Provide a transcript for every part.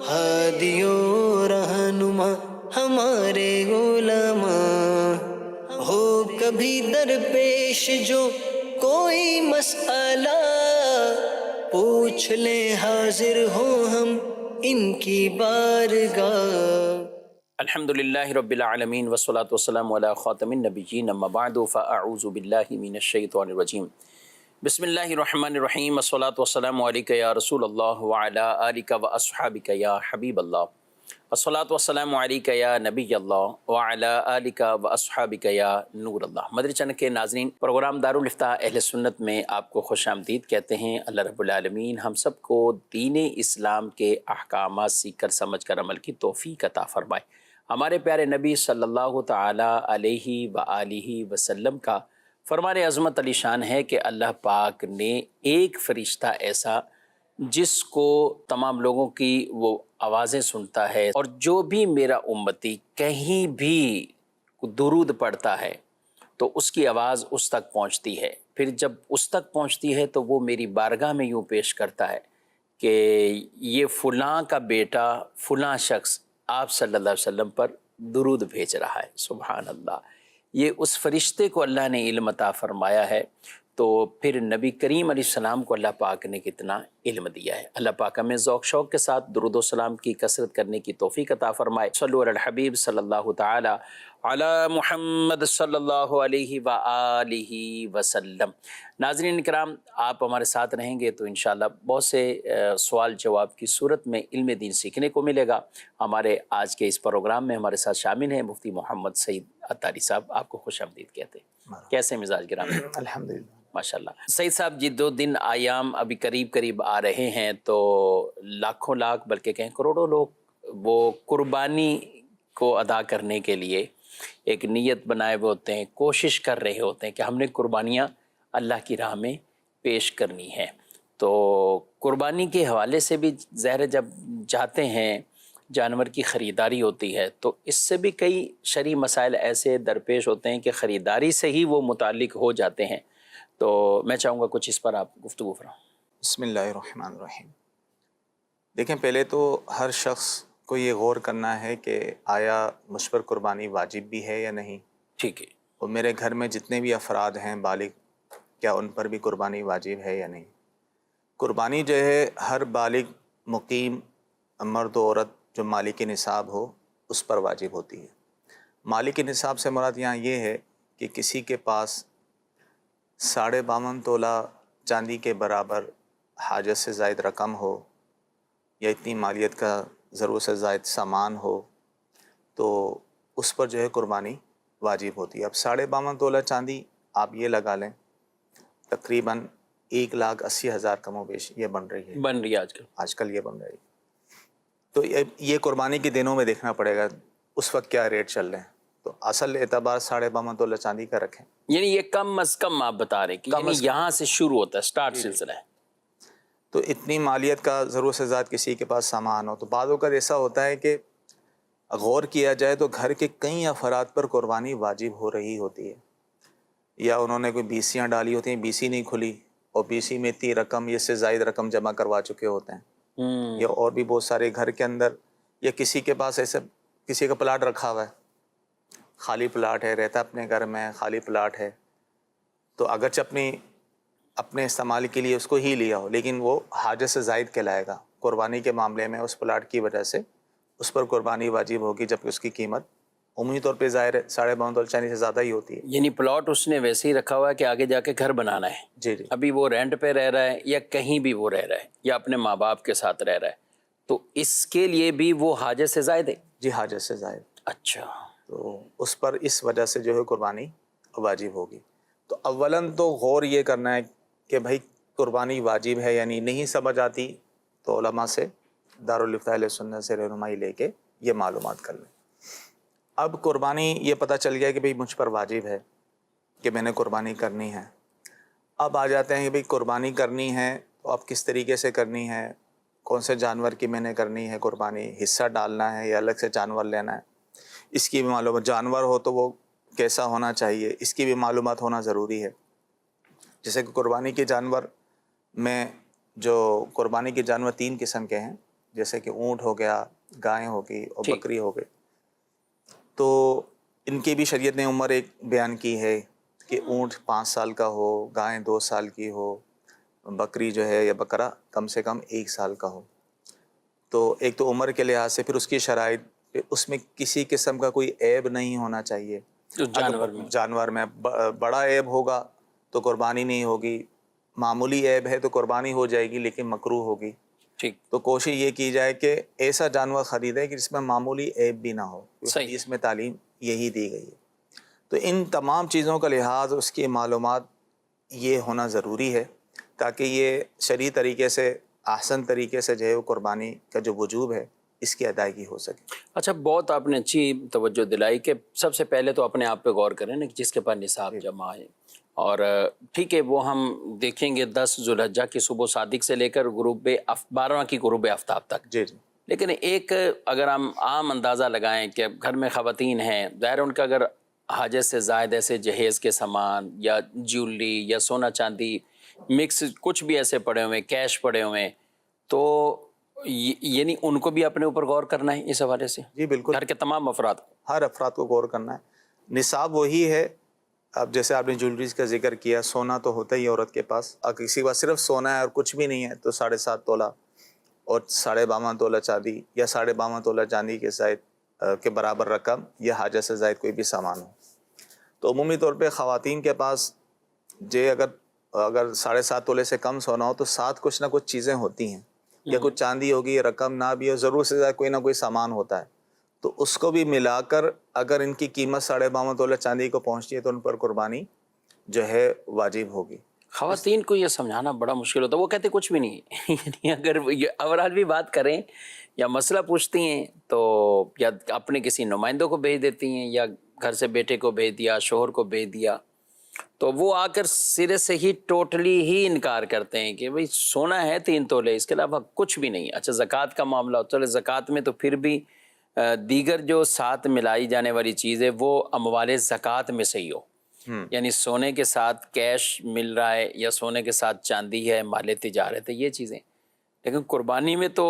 ہادیوں رہنما ہمارے علماء، ہو کبھی درپیش جو کوئی مسئلہ، پوچھ لیں حاضر ہو ہم ان کی بارگاہ۔ الحمد للہ رب العالمین والصلاة والسلام علی خاتم النبیین، اما بعد فاعوذ باللہ من الشیطان الرجیم، بسم اللہ الرحمن الرحیم، الصلاة والسلام علیک یا رسول اللہ وعلی آلک واصحابک یا حبیب اللہ، الصلاة والسلام علیک یا نبی اللہ وعلی آلک واصحابک یا نور اللہ۔ مدری چینل کے ناظرین، پروگرام دارالافتاء اہل سنت میں آپ کو خوش آمدید کہتے ہیں۔ اللہ رب العالمین ہم سب کو دین اسلام کے احکامات سیکھ کر سمجھ کر عمل کی توفیق عطا فرمائے۔ ہمارے پیارے نبی صلی اللہ تعالی علیہ وآلہ وسلم کا فرمان عظمت علی شان ہے کہ اللہ پاک نے ایک فرشتہ ایسا جس کو تمام لوگوں کی وہ آوازیں سنتا ہے، اور جو بھی میرا امتی کہیں بھی درود پڑھتا ہے تو اس کی آواز اس تک پہنچتی ہے۔ پھر جب اس تک پہنچتی ہے تو وہ میری بارگاہ میں یوں پیش کرتا ہے کہ یہ فلاں کا بیٹا فلاں شخص آپ صلی اللہ علیہ وسلم پر درود بھیج رہا ہے۔ سبحان اللہ، یہ اس فرشتے کو اللہ نے علم عطا فرمایا ہے، تو پھر نبی کریم علیہ السلام کو اللہ پاک نے کتنا علم دیا ہے۔ اللہ پاک ہمیں ذوق شوق کے ساتھ درود و سلام کی کثرت کرنے کی توفیق عطا فرمائے۔ صلو علی الحبیب صلی اللہ تعالی علی محمد صلی اللہ علیہ وآلہ وسلم۔ ناظرین کرام، آپ ہمارے ساتھ رہیں گے تو انشاءاللہ بہت سے سوال جواب کی صورت میں علم دین سیکھنے کو ملے گا۔ ہمارے آج کے اس پروگرام میں ہمارے ساتھ شامل ہیں مفتی محمد سعید عطاری صاحب، آپ کو خوش آمدید کہتے ہیں۔ کیسے مزاج گرامی؟ الحمدللہ ماشاءاللہ۔ سعید صاحب جی، دو دن ایام ابھی قریب آ رہے ہیں، تو لاکھوں لاکھ بلکہ کہیں کروڑوں لوگ وہ قربانی کو ادا کرنے کے لیے ایک نیت بنائے ہوئے ہوتے ہیں، کوشش کر رہے ہوتے ہیں کہ ہم نے قربانیاں اللہ کی راہ میں پیش کرنی ہے۔ تو قربانی کے حوالے سے بھی ظاہر جب جاتے ہیں جانور کی خریداری ہوتی ہے تو اس سے بھی کئی شرعی مسائل ایسے درپیش ہوتے ہیں کہ خریداری سے ہی وہ متعلق ہو جاتے ہیں، تو میں چاہوں گا کچھ اس پر آپ گفتگو فرمائیں۔ بسم اللہ الرحمن الرحیم۔ دیکھیں، پہلے تو ہر شخص کو یہ غور کرنا ہے کہ آیا مجھ پر قربانی واجب بھی ہے یا نہیں، ٹھیک ہے۔ اور میرے گھر میں جتنے بھی افراد ہیں بالغ، کیا ان پر بھی قربانی واجب ہے یا نہیں۔ قربانی جو ہے ہر بالغ مقیم مرد و عورت جو مالک نصاب ہو اس پر واجب ہوتی ہے۔ مالک نصاب سے مراد یہاں یہ ہے کہ کسی کے پاس 52.5 تولہ چاندی کے برابر حاجت سے زائد رقم ہو، یا اتنی مالیت کا ضرورت سے زائد سامان ہو، تو اس پر جو ہے قربانی واجب ہوتی ہے۔ اب 52.5 تولہ چاندی آپ یہ لگا لیں، تقریباً 1,80,000 کم و بیش یہ بن رہی ہے آج کل یہ بن رہی ہے۔ تو یہ قربانی کے دنوں میں دیکھنا پڑے گا اس وقت کیا ریٹ چل رہے ہیں، تو اصل اعتبار 52.5 تولہ چاندی کا رکھیں۔ یعنی یہ کم از کم آپ بتا رہے ہیں کہ یعنی یہاں سے شروع ہوتا ہے، سٹارٹ سلسلہ ہے۔ تو اتنی مالیت کا ضرورت سے زیادہ کسی کے پاس سامان ہو، تو بعض اوقات ایسا ہوتا ہے کہ غور کیا جائے تو گھر کے کئی افراد پر قربانی واجب ہو رہی ہوتی ہے، یا انہوں نے کوئی بیسیاں ڈالی ہوتی ہیں، بیسی نہیں کھلی، اور بیسی میں اتنی رقم یا اس سے زائد رقم جمع کروا چکے ہوتے ہیں، یا اور بھی بہت سارے گھر کے اندر، یا کسی کے پاس ایسے کسی کا پلاٹ رکھا ہوا ہے، خالی پلاٹ ہے، رہتا اپنے گھر میں، خالی پلاٹ ہے، تو اگرچہ اپنے استعمال کے لیے اس کو ہی لیا ہو، لیکن وہ حاجت سے زائد کہلائے گا۔ قربانی کے معاملے میں اس پلاٹ کی وجہ سے اس پر قربانی واجب ہوگی، جبکہ اس کی قیمت عمومی طور پہ ظاہر ہے 52.5 تولہ چاندی سے زیادہ ہی ہوتی ہے۔ یعنی پلاٹ اس نے ویسے ہی رکھا ہوا ہے کہ آگے جا کے گھر بنانا ہے، جی۔ ابھی وہ رینٹ پہ رہ رہا ہے یا کہیں بھی وہ رہ رہا ہے یا اپنے ماں باپ کے ساتھ رہ رہا ہے، تو اس کے لیے بھی وہ حاجت سے زائد ہے۔ جی، حاجت سے زائد۔ اچھا، تو اس پر اس وجہ سے جو ہے قربانی واجب ہوگی۔ تو اولاً تو غور یہ کرنا ہے کہ بھائی قربانی واجب ہے یعنی نہیں سمجھ آتی تو علماء سے، دارالافتاء اہل سنت سے رہنمائی لے کے یہ معلومات کر لیں۔ اب قربانی یہ پتہ چل گیا کہ بھئی مجھ پر واجب ہے کہ میں نے قربانی کرنی ہے۔ اب آ جاتے ہیں کہ بھئی قربانی کرنی ہے تو اب کس طریقے سے کرنی ہے، کون سے جانور کی میں نے کرنی ہے قربانی، حصہ ڈالنا ہے یا الگ سے جانور لینا ہے، اس کی بھی معلومات، جانور ہو تو وہ کیسا ہونا چاہیے، اس کی بھی معلومات ہونا ضروری ہے۔ جیسے کہ قربانی کے جانور میں جو قربانی کے جانور 3 قسم کے ہیں، جیسے کہ اونٹ ہو گیا، گائیں ہو گئی اور ٹھیک۔ بکری ہو گئی، تو ان کی بھی شریعت نے عمر ایک بیان کی ہے کہ اونٹ 5 سال کا ہو، گائیں 2 سال کی ہو، بکری جو ہے یا بکرا کم سے کم 1 سال کا ہو۔ تو ایک تو عمر کے لحاظ سے، پھر اس کی شرائط، پھر اس میں کسی قسم کا کوئی عیب نہیں ہونا چاہیے۔ تو جانور میں جانور میں بڑا عیب ہوگا تو قربانی نہیں ہوگی، معمولی عیب ہے تو قربانی ہو جائے گی لیکن مکروہ ہوگی۔ ٹھیک، تو کوشش یہ کی جائے کہ ایسا جانور خریدے کہ جس میں معمولی عیب بھی نہ ہو، صحیح۔ حدیث میں تعلیم یہی دی گئی ہے۔ تو ان تمام چیزوں کا لحاظ، اس کی معلومات یہ ہونا ضروری ہے تاکہ یہ شرعی طریقے سے، احسن طریقے سے جو ہے وہ قربانی کا جو وجوب ہے اس کی ادائیگی ہو سکے۔ اچھا، بہت آپ نے اچھی توجہ دلائی کہ سب سے پہلے تو اپنے آپ پہ غور کریں نا کہ جس کے پاس نصاب جمع ہے، اور ٹھیک ہے وہ ہم دیکھیں گے 10 ذوالحجہ کی صبح صادق سے لے کر 12واں کی غروب آفتاب تک۔ جی جی لیکن ایک اگر ہم عام اندازہ لگائیں کہ گھر میں خواتین ہیں، ظاہر ان کا اگر حاجت سے زائد ایسے جہیز کے سامان یا جیولری یا سونا چاندی مکس کچھ بھی ایسے پڑے ہوئے، کیش پڑے ہوئے، تو یعنی ان کو بھی اپنے اوپر غور کرنا ہے اس حوالے سے، جی بالکل، گھر کے تمام افراد کو۔ ہر افراد کو غور کرنا ہے۔ نصاب وہی ہے۔ اب جیسے آپ نے جیولریز کا ذکر کیا، سونا تو ہوتا ہی عورت کے پاس، اگر کسی کے پاس صرف سونا ہے اور کچھ بھی نہیں ہے تو 7.5 تولہ اور 52.5 تولہ چاندی یا 52.5 تولہ چاندی کے زائد کے برابر رقم یا حاجت سے زائد کوئی بھی سامان ہو۔ تو عمومی طور پہ خواتین کے پاس اگر 7.5 تولے سے کم سونا ہو تو ساتھ کچھ نہ کچھ چیزیں ہوتی ہیں، یا کچھ چاندی ہوگی، رقم نہ بھی ہو، ضرور سے زیادہ کوئی نہ کوئی سامان ہوتا ہے، تو اس کو بھی ملا کر اگر ان کی قیمت 52.5 تولہ چاندی کو پہنچتی ہے تو ان پر قربانی جو ہے واجب ہوگی۔ خواتین کو یہ سمجھانا بڑا مشکل ہوتا ہے، وہ کہتے کچھ بھی نہیں ہے یعنی اگر اوورال بھی بات کریں یا مسئلہ پوچھتی ہیں تو یا اپنے کسی نمائندوں کو بھیج دیتی ہیں یا گھر سے بیٹے کو بھیج دیا، شوہر کو بھیج دیا، تو وہ آ کر سرے سے ہی ٹوٹلی ہی انکار کرتے ہیں کہ بھئی سونا ہے 3 تولے، اس کے علاوہ کچھ بھی نہیں۔ اچھا زکوٰۃ کا معاملہ، چلے زکوٰۃ میں تو پھر بھی دیگر جو ساتھ ملائی جانے والی چیز ہے وہ اموال زکوٰۃ میں سے ہی ہو، یعنی سونے کے ساتھ کیش مل رہا ہے یا سونے کے ساتھ چاندی ہے، مال تجارت ہے، یہ چیزیں۔ لیکن قربانی میں تو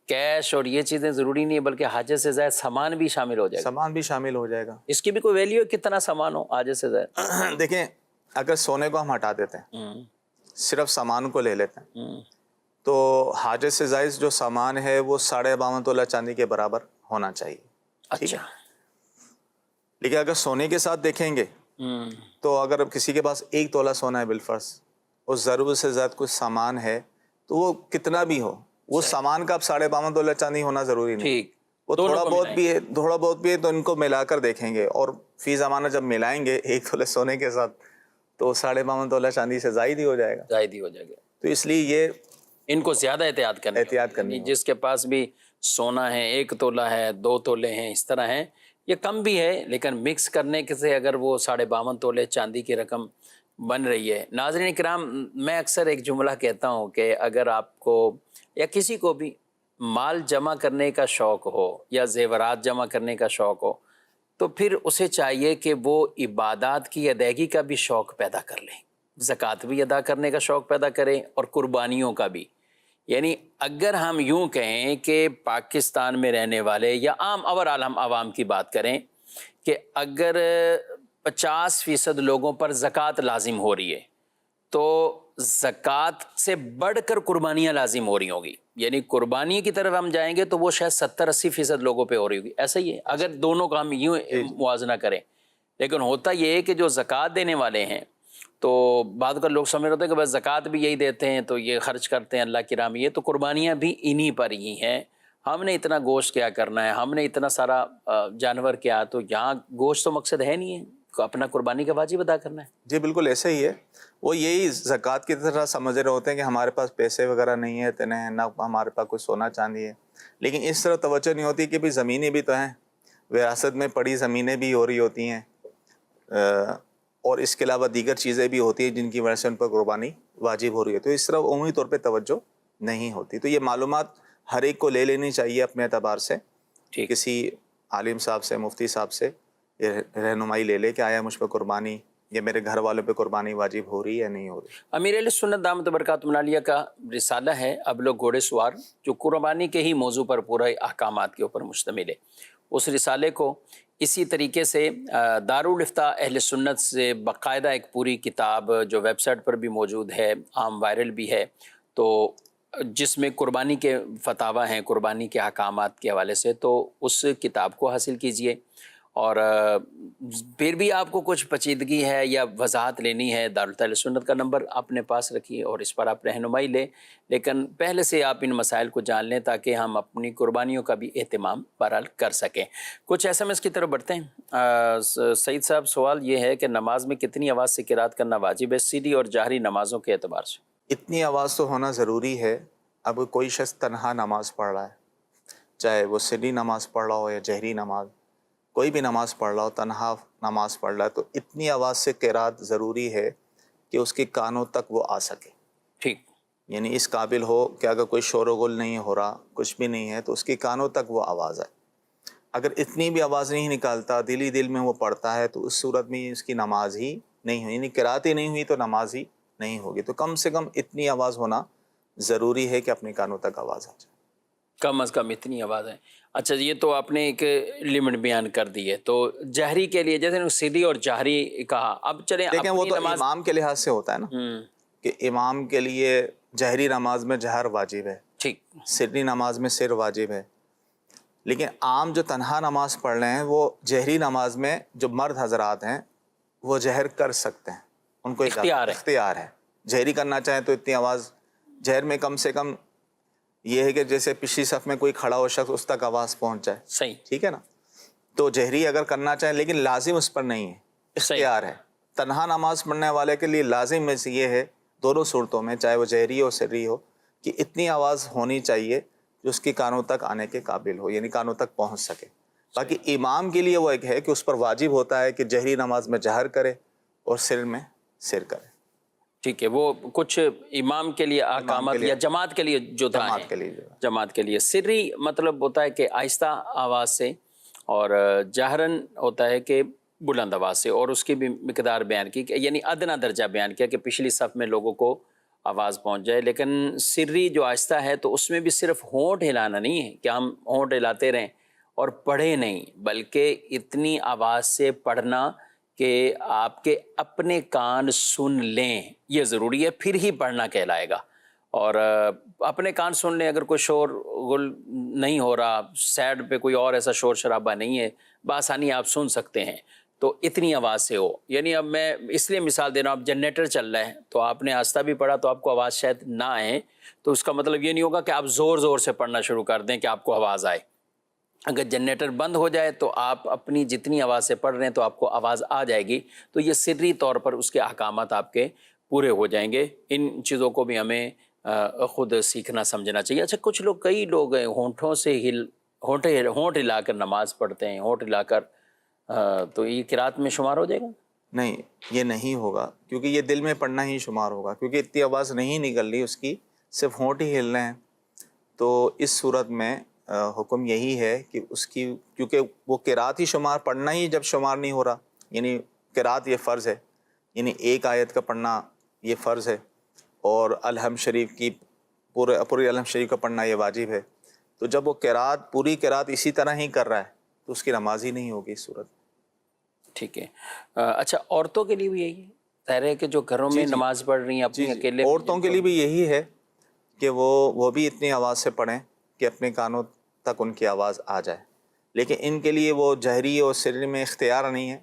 کیش اور یہ چیزیں ضروری نہیں ہے، بلکہ حاجت سے زائد سامان بھی شامل ہو جائے گا۔ سامان بھی شامل ہو جائے گا۔ اس کی بھی کوئی ویلیو ہے کتنا سامان ہو حاجت سے زائد؟ دیکھیں، اگر سونے کو ہم ہٹا دیتے ہیں، صرف سامان کو لے لیتے ہیں، تو حاجت سے زائد جو سامان ہے وہ 52.5 تولہ چاندی کے برابر ہونا چاہیے۔ ٹھیک ہے، اچھا، لیکن اگر سونے کے ساتھ دیکھیں گے تو اگر کسی کے پاس 1 تولہ سونا ہے بالفرض اور ضرورت سے زیادہ کچھ سامان ہے تو وہ کتنا بھی ہو، وہ سامان کا اب 52.5 تولہ چاندی ہونا ضروری نہیں، ٹھیک، وہ تھوڑا بہت بھی ہے تو ان کو ملا کر دیکھیں گے، اور فی زمانہ جب ملائیں گے 1 تولہ سونے کے ساتھ تو 52.5 تولہ چاندی سے زائد ہی ہو جائے گا۔ زائد ہی ہو جائے گا۔ تو اس لیے یہ ان کو زیادہ احتیاط کرنی کرنی یعنی جس کے پاس بھی سونا ہے 1 تولہ ہے، 2 تولے ہیں، اس طرح ہیں، یہ کم بھی ہے لیکن مکس کرنے سے اگر وہ 52.5 تولے چاندی کی رقم بن رہی ہے۔ ناظرین کرام، میں اکثر ایک جملہ کہتا ہوں کہ اگر آپ کو یا کسی کو بھی مال جمع کرنے کا شوق ہو یا زیورات جمع کرنے کا شوق ہو تو پھر اسے چاہیے کہ وہ عبادات کی ادائیگی کا بھی شوق پیدا کر لیں، زکوٰۃ بھی ادا کرنے کا شوق پیدا کریں اور قربانیوں کا بھی۔ یعنی اگر ہم یوں کہیں کہ پاکستان میں رہنے والے یا اوورال ہم عوام کی بات کریں کہ اگر 50% لوگوں پر زکوٰۃ لازم ہو رہی ہے تو زکوٰۃ سے بڑھ کر قربانیاں لازم ہو رہی ہوں گی، یعنی قربانی کی طرف ہم جائیں گے تو وہ شاید 70-80% لوگوں پہ ہو رہی ہوگی۔ ایسا ہی ہے اگر دونوں کا ہم یوں موازنہ کریں، لیکن ہوتا یہ ہے کہ جو زکوٰۃ دینے والے ہیں تو بعد کا لوگ سمجھ رہے ہوتے ہیں کہ بس زکوٰۃ بھی یہی دیتے ہیں تو یہ خرچ کرتے ہیں اللہ کی راہ میں، یہ تو قربانیاں بھی انہی پر ہی ہیں۔ ہم نے اتنا گوشت کیا کرنا ہے، ہم نے اتنا سارا جانور کیا، تو یہاں گوشت تو مقصد ہے نہیں ہے، اپنا قربانی کا واجب ادا کرنا ہے۔ جی بالکل ایسا ہی ہے، وہ یہی زکوٰۃ کی طرح سمجھ رہے ہوتے ہیں کہ ہمارے پاس پیسے وغیرہ نہیں ہے اتنے ہیں، نہ ہمارے پاس کوئی سونا چاندی ہے، لیکن اس طرح توجہ نہیں ہوتی کہ بھی زمینیں بھی تو ہیں، وراثت میں پڑی زمینیں بھی ہو رہی ہوتی ہیں، اور اس کے علاوہ دیگر چیزیں بھی ہوتی ہیں جن کی وجہ سے ان پر قربانی واجب ہو رہی ہے، تو اس طرح عمومی طور پہ توجہ نہیں ہوتی۔ تو یہ معلومات ہر ایک کو لے لینی چاہیے اپنے اعتبار سے، کسی عالم صاحب سے، مفتی صاحب سے رہنمائی لے لے کہ آیا مجھ پہ قربانی یہ میرے گھر والوں پہ قربانی واجب ہو رہی ہے یا نہیں ہو رہی. امیر اہل سنت دامت برکاتہم العالیہ کا رسالہ ہے اب لوگ گھوڑے سوار، جو قربانی کے ہی موضوع پر پورے احکامات کے اوپر مشتمل ہے. اس رسالے کو اسی طریقے سے دارالافتاء اہل سنت سے باقاعدہ ایک پوری کتاب جو ویب سائٹ پر بھی موجود ہے، عام وائرل بھی ہے، تو جس میں قربانی کے فتاوی ہیں، قربانی کے احکامات کے حوالے سے، تو اس کتاب کو حاصل کیجئے. اور پھر بھی آپ کو کچھ پیچیدگی ہے یا وضاحت لینی ہے، دارالفتاء اہل سنت کا نمبر اپنے پاس رکھیے اور اس پر آپ رہنمائی لیں، لیکن پہلے سے آپ ان مسائل کو جان لیں تاکہ ہم اپنی قربانیوں کا بھی اہتمام بہرحال کر سکیں. کچھ SMS کی طرف بڑھتے ہیں. سعید صاحب، سوال یہ ہے کہ نماز میں کتنی آواز سے قرات کرنا واجب ہے سری اور جہری نمازوں کے اعتبار سے؟ اتنی آواز تو ہونا ضروری ہے. اب کوئی شخص تنہا نماز پڑھ رہا ہے، چاہے وہ سری نماز پڑھ رہا ہو یا جہری نماز، کوئی بھی نماز پڑھ رہا ہو، تنہا نماز پڑھ رہا ہے، تو اتنی آواز سے قرات ضروری ہے کہ اس کے کانوں تک وہ آ سکے. ٹھیک، یعنی اس قابل ہو کہ اگر کوئی شور و غل نہیں ہو رہا، کچھ بھی نہیں ہے، تو اس کے کانوں تک وہ آواز آئے. اگر اتنی بھی آواز نہیں نکالتا، دل ہی دل میں وہ پڑھتا ہے، تو اس صورت میں اس کی نماز ہی نہیں ہوئی، یعنی قرات ہی نہیں ہوئی تو نماز ہی نہیں ہوگی. تو کم سے کم اتنی آواز ہونا ضروری ہے کہ اپنے کانوں تک آواز آ جائے. کم از کم اتنی آواز ہے. اچھا، یہ تو آپ نے ایک لمٹ بیان کر دی ہے. تو جہری کے لیے جیسے سری اور جہری کہا، اب چلیں لیکن وہ اپنی تو نماز. امام کے لحاظ سے ہوتا ہے نا، کہ امام کے لیے جہری نماز میں جہر واجب ہے، ٹھیک، سری نماز میں سر واجب ہے. لیکن عام جو تنہا نماز پڑھ رہے ہیں، وہ جہری نماز میں جو مرد حضرات ہیں وہ جہر کر سکتے ہیں، ان کو اختیار ہے. جہری کرنا چاہیں تو اتنی آواز، جہر میں کم سے کم یہ ہے کہ جیسے پچھلی صف میں کوئی کھڑا ہو شخص، اس تک آواز پہنچ جائے. صحیح، ٹھیک ہے نا. تو جہری اگر کرنا چاہیں، لیکن لازم اس پر نہیں ہے، اختیار ہے. تنہا نماز پڑھنے والے کے لیے لازم میں سے یہ ہے دونوں صورتوں میں، چاہے وہ جہری ہو سری ہو، کہ اتنی آواز ہونی چاہیے جو اس کی کانوں تک آنے کے قابل ہو، یعنی کانوں تک پہنچ سکے. باقی امام کے لیے وہ ایک ہے کہ اس پر واجب ہوتا ہے کہ جہری نماز میں جہر کرے اور سر میں سر کرے. ٹھیک ہے. وہ کچھ امام کے لیے احکامات یا جماعت کے لیے جو جماعت کے لیے سری مطلب ہوتا ہے کہ آہستہ آواز سے، اور جہرن ہوتا ہے کہ بلند آواز سے، اور اس کی بھی مقدار بیان کی، یعنی ادنا درجہ بیان کیا کہ پچھلی صف میں لوگوں کو آواز پہنچ جائے. لیکن سری جو آہستہ ہے تو اس میں بھی صرف ہونٹ ہلانا نہیں ہے کہ ہم ہونٹ ہلاتے رہیں اور پڑھیں نہیں، بلکہ اتنی آواز سے پڑھنا کہ آپ کے اپنے کان سن لیں، یہ ضروری ہے، پھر ہی پڑھنا کہلائے گا. اور اپنے کان سن لیں، اگر کوئی شور غل نہیں ہو رہا، سائڈ پہ کوئی اور ایسا شور شرابہ نہیں ہے، بآسانی آپ سن سکتے ہیں، تو اتنی آواز سے ہو. یعنی اب میں اس لیے مثال دے رہا ہوں، اب جنریٹر چل رہا ہے تو آپ نے آہستہ بھی پڑھا تو آپ کو آواز شاید نہ آئے، تو اس کا مطلب یہ نہیں ہوگا کہ آپ زور زور سے پڑھنا شروع کر دیں کہ آپ کو آواز آئے. اگر جنریٹر بند ہو جائے تو آپ اپنی جتنی آواز سے پڑھ رہے ہیں تو آپ کو آواز آ جائے گی. تو یہ سری طور پر اس کے احکامات آپ کے پورے ہو جائیں گے. ان چیزوں کو بھی ہمیں خود سیکھنا سمجھنا چاہیے. اچھا، کچھ لوگ، کئی لوگ ہیں ہونٹوں سے ہونٹ ہلا کر نماز پڑھتے ہیں، ہونٹ ہلا کر، تو یہ قرات میں شمار ہو جائے گا؟ نہیں، یہ نہیں ہوگا، کیونکہ یہ دل میں پڑھنا ہی شمار ہوگا، کیونکہ اتنی آواز نہیں نکل رہی اس کی، صرف ہونٹ ہی ہل رہے ہیں. تو اس صورت میں حکم یہی ہے کہ اس کی، کیونکہ وہ قرات ہی شمار، پڑھنا ہی جب شمار نہیں ہو رہا، یعنی قرات یہ فرض ہے، یعنی ایک آیت کا پڑھنا یہ فرض ہے، اور الحمد شریف کی پوری الحمد شریف کا پڑھنا یہ واجب ہے. تو جب وہ قرات، پوری قرات اسی طرح ہی کر رہا ہے تو اس کی نماز ہی نہیں ہوگی اس صورت. ٹھیک ہے. اچھا، عورتوں کے لیے بھی یہی ہے؟ ظاہر ہے کہ جو گھروں میں نماز پڑھ رہی ہیں اپنی اکیلے، عورتوں کے لیے بھی یہی ہے کہ وہ بھی اتنی آواز سے پڑھیں کہ اپنے کانوں تک ان کی آواز آ جائے. لیکن ان کے لیے وہ جہری اور سری میں اختیار نہیں ہے.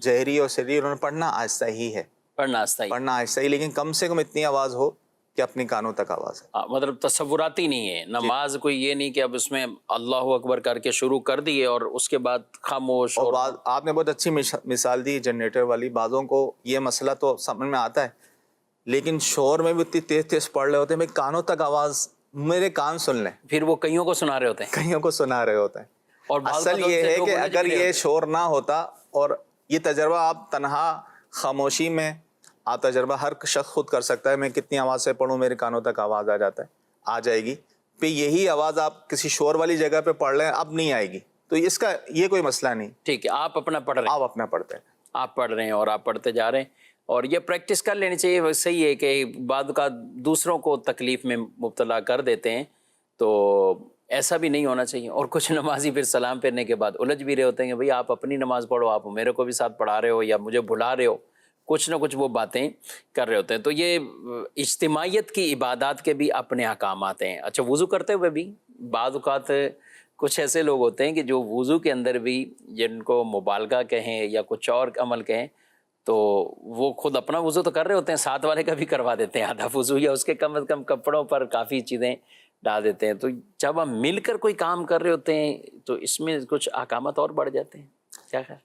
جہری اور سری انہوں نے پڑھنا آہستہ ہی ہے، پڑھنا آہستہ ہی، لیکن کم سے کم اتنی آواز ہو کہ اپنے کانوں تک آواز ہے. مطلب تصوراتی نہیں ہے نماز. کوئی یہ نہیں کہ اب اس میں اللہ اکبر کر کے شروع کر دیے اور اس کے بعد خاموش. اور آپ نے بہت اچھی مثال دی جنریٹر والی. بعضوں کو یہ مسئلہ تو سمجھ میں آتا ہے، لیکن شور میں بھی اتنی تیز تیز پڑھ رہے ہوتے ہیں، میرے کانوں تک آواز، میرے کان سن لیں، پھر وہ کئیوں کو سنا رہے ہوتے ہیں. اور اصل یہ ہے کہ اگر یہ شور نہ ہوتا، اور یہ تجربہ آپ تنہا خاموشی میں، آپ تجربہ ہر شخص خود کر سکتا ہے، میں کتنی آواز سے پڑھوں میرے کانوں تک آواز آ جائے گی. پھر یہی آواز آپ کسی شور والی جگہ پہ پڑھ لیں، اب نہیں آئے گی. تو اس کا یہ کوئی مسئلہ نہیں. ٹھیک ہے، آپ اپنا پڑھ رہے ہیں، آپ اپنا پڑھتے ہیں. آپ پڑھ رہے ہیں اور آپ پڑھتے جا رہے ہیں، اور یہ پریکٹس کر لینی چاہیے. صحیح ہے کہ بعد کا دوسروں کو تکلیف میں مبتلا کر دیتے ہیں، تو ایسا بھی نہیں ہونا چاہیے. اور کچھ نمازی پھر سلام پھیرنے کے بعد الجھ بھی رہے ہوتے ہیں کہ بھئی آپ اپنی نماز پڑھو، آپ میرے کو بھی ساتھ پڑھا رہے ہو یا مجھے بھلا رہے ہو، کچھ نہ کچھ وہ باتیں کر رہے ہوتے ہیں. تو یہ اجتماعیت کی عبادات کے بھی اپنے احکامات ہیں. اچھا، وضو کرتے ہوئے بھی بعض اوقات کچھ ایسے لوگ ہوتے ہیں کہ جو وضو کے اندر بھی، جن کو مبالغہ کہیں یا کچھ اور عمل کہیں، تو وہ خود اپنا وضو تو کر رہے ہوتے ہیں، ساتھ والے کا بھی کروا دیتے ہیں آدھا وضو، یا اس کے کم از کم کپڑوں پر کافی چیزیں ڈال دیتے ہیں. تو جب ہم مل کر کوئی کام کر رہے ہوتے ہیں تو اس میں کچھ احکامات اور بڑھ جاتے ہیں. کیا خیال؟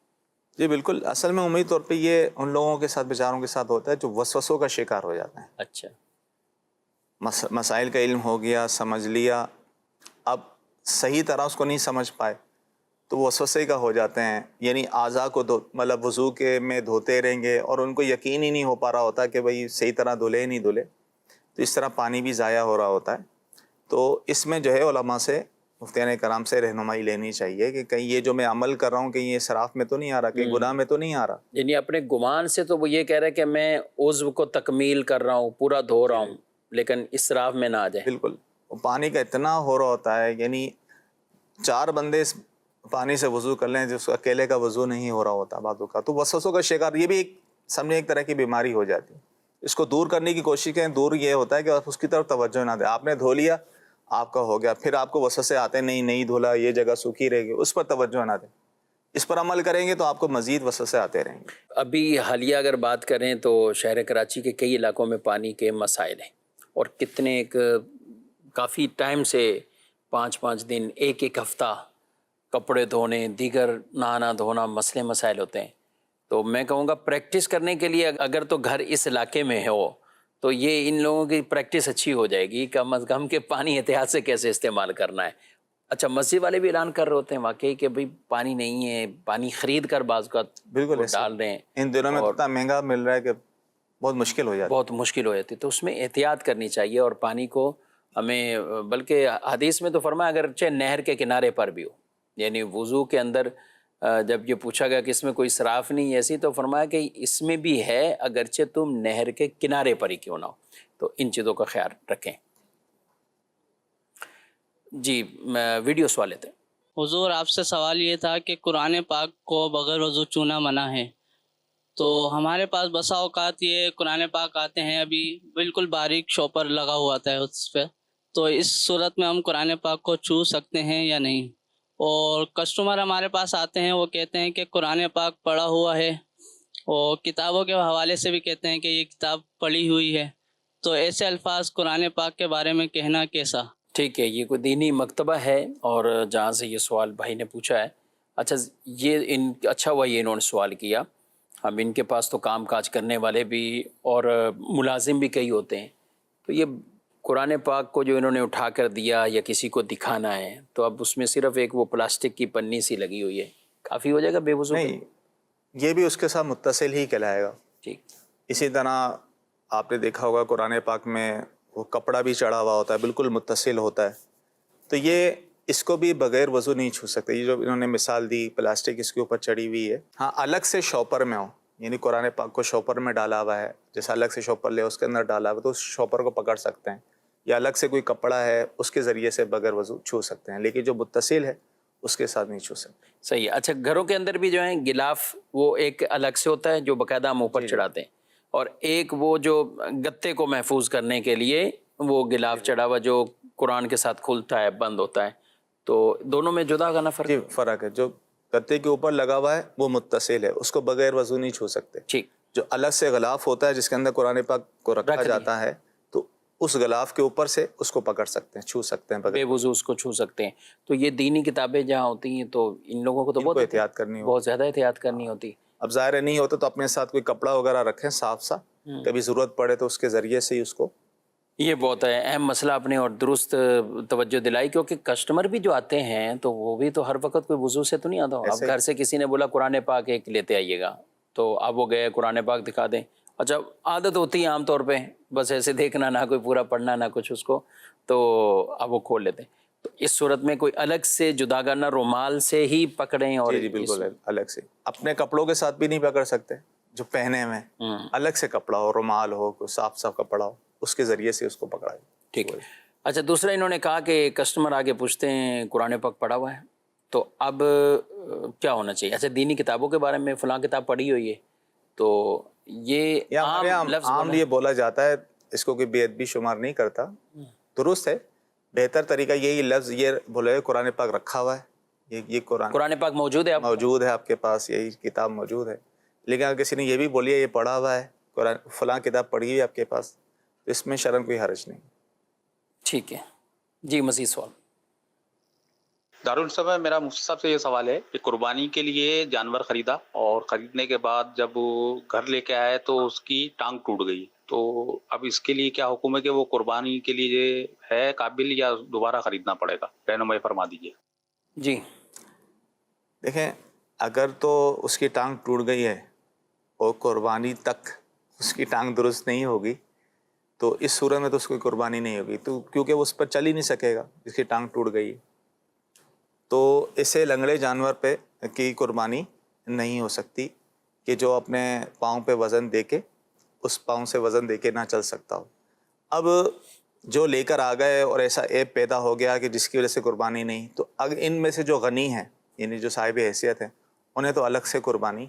جی بالکل. اصل میں عمومی طور پہ یہ ان لوگوں کے ساتھ، بیچاروں کے ساتھ ہوتا ہے جو وسوسوں کا شکار ہو جاتے ہیں. اچھا، مسائل کا علم ہو گیا، سمجھ لیا، اب صحیح طرح اس کو نہیں سمجھ پائے تو وہ وسوسے کا ہو جاتے ہیں. یعنی اعضاء کو مطلب وضو کے میں دھوتے رہیں گے اور ان کو یقین ہی نہیں ہو پا رہا ہوتا کہ بھئی صحیح طرح دھلے نہیں دھلے، تو اس طرح پانی بھی ضائع ہو رہا ہوتا ہے. تو اس میں جو ہے علماء سے، مفتیان کرام سے رہنمائی لینی چاہیے کہ کہیں یہ جو میں عمل کر رہا ہوں کہیں یہ اسراف میں تو نہیں آ رہا، کہیں گناہ میں تو نہیں آ رہا. یعنی اپنے گمان سے تو وہ یہ کہہ رہے کہ میں عضو کو تکمیل کر رہا ہوں، پورا دھو رہا ہوں، لیکن اسراف میں نہ آ جائے. بالکل. پانی کا اتنا ہو رہا ہوتا ہے، یعنی 4 بندے اس پانی سے وضو کر لیں جس اکیلے کا وضو نہیں ہو رہا ہوتا بعضوں کا، تو وسوسوں کا شکار یہ بھی ایک سمجھے ایک طرح کی بیماری ہو جاتی ہے. اس کو دور کرنے کی کوشش کریں. دور یہ ہوتا ہے کہ آپ اس کی طرف توجہ نہ دیں. آپ نے دھو لیا، آپ کا ہو گیا، پھر آپ کو وسوسے آتے ہیں نہیں دھولا، یہ جگہ سوکھی رہے گی، اس پر توجہ نہ دیں. اس پر عمل کریں گے تو آپ کو مزید وسوسے آتے رہیں گے. ابھی حالیہ اگر بات کریں تو شہر کراچی کے کئی علاقوں میں پانی کے مسائل ہیں، اور کتنے کافی ٹائم سے 5 دن، ایک ہفتہ کپڑے دھونے، دیگر نہانا دھونا مسئلے مسائل ہوتے ہیں. تو میں کہوں گا پریکٹس کرنے کے لیے اگر تو گھر اس علاقے میں ہو تو یہ ان لوگوں کی پریکٹس اچھی ہو جائے گی، کم از کم کہ پانی احتیاط سے کیسے استعمال کرنا ہے. اچھا، مسجد والے بھی اعلان کر رہے ہوتے ہیں واقعی کہ بھئی پانی نہیں ہے، پانی خرید کر بعض کا بالکل ڈال رہے ہیں. ان دنوں میں اتنا مہنگا مل رہا ہے کہ بہت مشکل ہو جاتی ہے. بہت مشکل ہو جاتی ہے. تو اس میں احتیاط کرنی چاہیے، اور پانی کو ہمیں، بلکہ حدیث میں تو فرمایا اگرچہ نہر کے کنارے پر بھی ہو، یعنی وضو کے اندر جب یہ پوچھا گیا کہ اس میں کوئی اسراف نہیں ایسی، تو فرمایا کہ اس میں بھی ہے اگرچہ تم نہر کے کنارے پر ہی کیوں نہ ہو. تو ان چیزوں کا خیال رکھیں. جی، ویڈیو سوال لیتے ہیں. حضور آپ سے سوال یہ تھا کہ قرآن پاک کو بغیر وضو چھونا منع ہے، تو ہمارے پاس بسا اوقات یہ قرآن پاک آتے ہیں ابھی بالکل باریک شاپر لگا ہوا آتا ہے اس پہ، تو اس صورت میں ہم قرآن پاک کو چھو سکتے ہیں یا نہیں؟ اور کسٹمر ہمارے پاس آتے ہیں، وہ کہتے ہیں کہ قرآن پاک پڑھا ہوا ہے، اور کتابوں کے حوالے سے بھی کہتے ہیں کہ یہ کتاب پڑھی ہوئی ہے، تو ایسے الفاظ قرآن پاک کے بارے میں کہنا کیسا؟ ٹھیک ہے، یہ کوئی دینی مکتبہ ہے اور جہاں سے یہ سوال بھائی نے پوچھا ہے. اچھا، اچھا ہوا یہ انہوں نے سوال کیا. ہم ان کے پاس تو کام کاج کرنے والے بھی اور ملازم بھی کئی ہوتے ہیں، تو یہ قرآن پاک کو جو انہوں نے اٹھا کر دیا یا کسی کو دکھانا ہے، تو اب اس میں صرف ایک وہ پلاسٹک کی پنی سی لگی ہوئی ہے، کافی ہو جائے گا بے وضو؟ نہیں، یہ بھی اس کے ساتھ متصل ہی کہلائے گا. ٹھیک. اسی طرح آپ نے دیکھا ہوگا قرآن پاک میں وہ کپڑا بھی چڑھا ہوا ہوتا ہے، بالکل متصل ہوتا ہے، تو یہ اس کو بھی بغیر وضو نہیں چھو سکتے. یہ جو انہوں نے مثال دی پلاسٹک اس کے اوپر چڑھی ہوئی ہے، ہاں الگ سے شاپر میں ہو، یعنی قرآن پاک کو شاپر میں ڈالا ہوا ہے، جیسے الگ سے شاپر لے اس کے اندر ڈالا ہوا تو اس شاپر کو پکڑ سکتے ہیں، یا الگ سے کوئی کپڑا ہے اس کے ذریعے سے بغیر وضو چھو سکتے ہیں، لیکن جو متصل ہے اس کے ساتھ نہیں چھو سکتے. صحیح ہے. اچھا، گھروں کے اندر بھی جو ہیں غلاف وہ ایک الگ سے ہوتا ہے جو باقاعدہ ہم اوپر چڑھاتے ہیں، اور ایک وہ جو گتے کو محفوظ کرنے کے لیے وہ غلاف چڑھا ہوا جو قرآن کے ساتھ کھلتا ہے بند ہوتا ہے، تو دونوں میں جدا کا نہ فرق؟ جی فرق ہے. جو گتے کے اوپر لگا ہوا ہے وہ متصل ہے، اس کو بغیر وضو نہیں چھو سکتے. ٹھیک. جو الگ سے غلاف ہوتا ہے جس کے اندر قرآن پاک کو رکھا جاتا ہے، تو اس غلاف کے اوپر سے اس کو پکڑ سکتے ہیں، چھو سکتے ہیں بغیر بے وضو اس کو چھو سکتے ہیں. تو یہ دینی کتابیں جہاں ہوتی ہیں تو ان لوگوں کو تو بہت احتیاط کرنی ہوتی، بہت زیادہ احتیاط کرنی ہوتی. اب ظاہر نہیں ہوتا تو اپنے ساتھ کوئی کپڑا وغیرہ رکھیں صاف سا، کبھی ضرورت پڑے تو اس کے ذریعے سے ہی اس کو. یہ بہت ہے اہم مسئلہ آپ نے اور درست توجہ دلائی، کیونکہ کسٹمر بھی جو آتے ہیں تو وہ بھی تو ہر وقت کوئی وضو سے تو نہیں آتا. اب گھر سے کسی نے بولا قرآن پاک ایک لیتے آئیے گا، تو اب وہ گئے قرآن پاک دکھا دیں. اچھا، عادت ہوتی ہے عام طور پہ بس ایسے دیکھنا، نہ کوئی پورا پڑھنا نہ کچھ اس کو، تو اب وہ کھول لیتے ہیں. تو اس صورت میں کوئی الگ سے جداگانہ رومال سے ہی پکڑیں؟ اور جی بالکل الگ سے، اپنے کپڑوں کے ساتھ بھی نہیں پکڑ سکتے جو پہنے ہوئے ہیں، الگ سے کپڑا ہو، رومال ہو، کوئی صاف کپڑا ہو، اس کے ذریعے سے اس کو پکڑائے. ٹھیک ہے. اچھا دوسرا انہوں نے کہا کہ کسٹمر آگے پوچھتے ہیں قرآن پاک پڑھا ہوا ہے تو اب کیا ہونا چاہیے؟ اچھا دینی کتابوں کے بارے میں فلاں کتاب پڑھی ہوئی ہے تو یہ عام لفظ عام یہ بولا جاتا ہے، اس کو کوئی بے ادبی شمار نہیں کرتا، درست ہے. بہتر طریقہ یہی لفظ یہ بولے قرآن پاک رکھا ہوا ہے، یہ قرآن پاک موجود ہے، موجود ہے آپ کے پاس، یہی کتاب موجود ہے. لیکن اگر کسی نے یہ بھی بولی ہے یہ پڑھا ہوا ہے، قرآن فلاں کتاب پڑھی ہوئی ہے آپ کے پاس، تو اس میں شرم کوئی حرج نہیں. ٹھیک ہے جی. مزید سوال؟ دارالسلام میں میرا مفتی صاحب سے یہ سوال ہے کہ قربانی کے لیے جانور خریدا اور خریدنے کے بعد جب گھر لے کے آئے تو اس کی ٹانگ ٹوٹ گئی، تو اب اس کے لیے کیا حکم ہے کہ وہ قربانی کے لیے ہے قابل یا دوبارہ خریدنا پڑے گا؟ رہنمائی فرما دیجیے. جی دیکھیں، اگر تو اس کی ٹانگ ٹوٹ گئی ہے اور قربانی تک اس کی ٹانگ درست نہیں ہوگی تو اس صورت میں تو اس کی قربانی نہیں ہوگی، تو کیونکہ وہ اس پر چل ہی نہیں سکے گا جس کی ٹانگ ٹوٹ گئی ہے. تو اسے لنگڑے جانور پہ کی قربانی نہیں ہو سکتی کہ جو اپنے پاؤں پہ وزن دے کے، اس پاؤں سے وزن دے کے نہ چل سکتا ہو. اب جو لے کر آ گئے اور ایسا عیب پیدا ہو گیا کہ جس کی وجہ سے قربانی نہیں، تو اگر ان میں سے جو غنی ہیں یعنی جو صاحب حیثیت ہیں انہیں تو الگ سے قربانی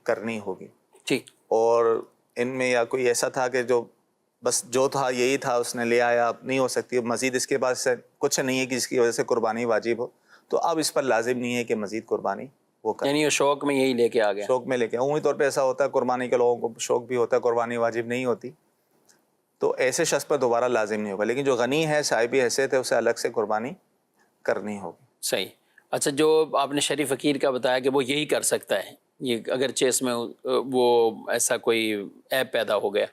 کرنی ہوگی. ٹھیک. اور ان میں یا کوئی ایسا تھا کہ جو بس جو تھا یہی تھا اس نے لے آیا، اب نہیں ہو سکتی، مزید اس کے پاس کچھ نہیں ہے کہ جس کی وجہ سے قربانی واجب ہو، تو اب اس پر لازم نہیں ہے کہ مزید قربانی وہ کرے. یعنی وہ شوق میں یہی لے کے آ گیا. شوق میں لے کے عمومی طور پہ ایسا ہوتا ہے، قربانی کے لوگوں کو شوق بھی ہوتا ہے، قربانی واجب نہیں ہوتی، تو ایسے شخص پر دوبارہ لازم نہیں ہوگا. لیکن جو غنی ہے، صاحب حیثیت ہے، اسے الگ سے قربانی کرنی ہوگی. صحیح. اچھا جو آپ نے شریف فقیر کا بتایا کہ وہ یہی کر سکتا ہے، یہ اگرچہ اس میں وہ ایسا کوئی عیب پیدا ہو گیا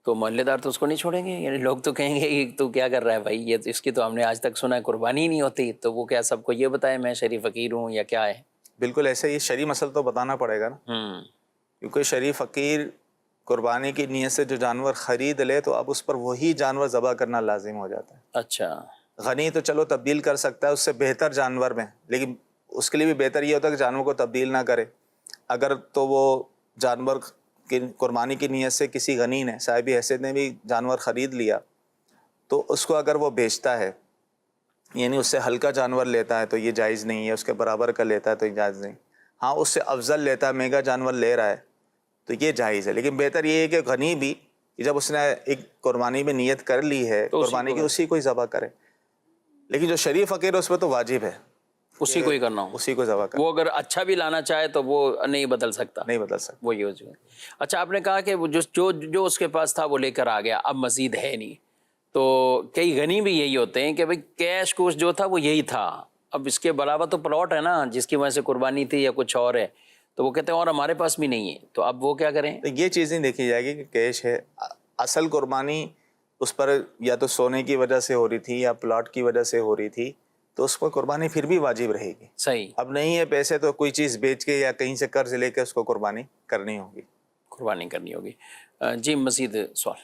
تو محلے دار تو اس کو نہیں چھوڑیں گے؟ یعنی لوگ تو کہیں گے کہ تو کیا کر رہا ہے بھائی، یہ اس کی تو ہم نے آج تک سنا ہے قربانی ہی نہیں ہوتی، تو وہ کیا سب کو یہ بتائے میں شریف فقیر ہوں یا کیا ہے؟ بالکل ایسے ہی شرعی مسئلہ تو بتانا پڑے گا نا، کیونکہ شریف فقیر قربانی کی نیت سے جو جانور خرید لے تو اب اس پر وہی جانور ذبح کرنا لازم ہو جاتا ہے. اچھا. غنی تو چلو تبدیل کر سکتا ہے اس سے بہتر جانور میں، لیکن اس کے لیے بھی بہتر یہ ہوتا ہے کہ جانور کو تبدیل نہ کرے. اگر تو وہ جانور کی قربانی کی نیت سے کسی غنی نے، صاحب حیثیت نے بھی جانور خرید لیا، تو اس کو اگر وہ بیچتا ہے یعنی اس سے ہلکا جانور لیتا ہے تو یہ جائز نہیں ہے، اس کے برابر کا لیتا ہے تو یہ جائز نہیں. ہاں اس سے افضل لیتا ہے، مہنگا جانور لے رہا ہے تو یہ جائز ہے. لیکن بہتر یہ ہے کہ غنی بھی جب اس نے ایک قربانی میں نیت کر لی ہے قربانی کی، اسی کو ہی ذبح کرے. لیکن جو شریف فقیر ہے اس پہ تو واجب ہے اسی کو ہی کرنا ہو، اسی کو ذبح کرے. وہ اگر اچھا بھی لانا چاہے تو وہ نہیں بدل سکتا. نہیں بدل سکتا. وہ یہ جو. اچھا آپ نے کہا کہ وہ جو اس کے پاس تھا وہ لے کر آ گیا، اب مزید ہے نہیں، تو کئی غنی بھی یہی ہوتے ہیں کہ بھئی کیش کوش جو تھا وہ یہی تھا، اب اس کے علاوہ تو پلاٹ ہے نا جس کی وجہ سے قربانی تھی یا کچھ اور ہے، تو وہ کہتے ہیں اور ہمارے پاس بھی نہیں ہے، تو اب وہ کیا کریں؟ تو یہ چیز نہیں دیکھی جائے گی کہ کیش ہے. اصل قربانی اس پر یا تو سونے کی وجہ سے ہو رہی تھی یا پلاٹ کی وجہ سے ہو رہی تھی، تو اس پر قربانی پھر بھی واجب رہے گی. صحیح. اب نہیں ہے پیسے تو کوئی چیز بیچ کے یا کہیں سے قرض لے کے اس کو قربانی کرنی ہوگی. قربانی کرنی ہوگی. جی مزید سوال؟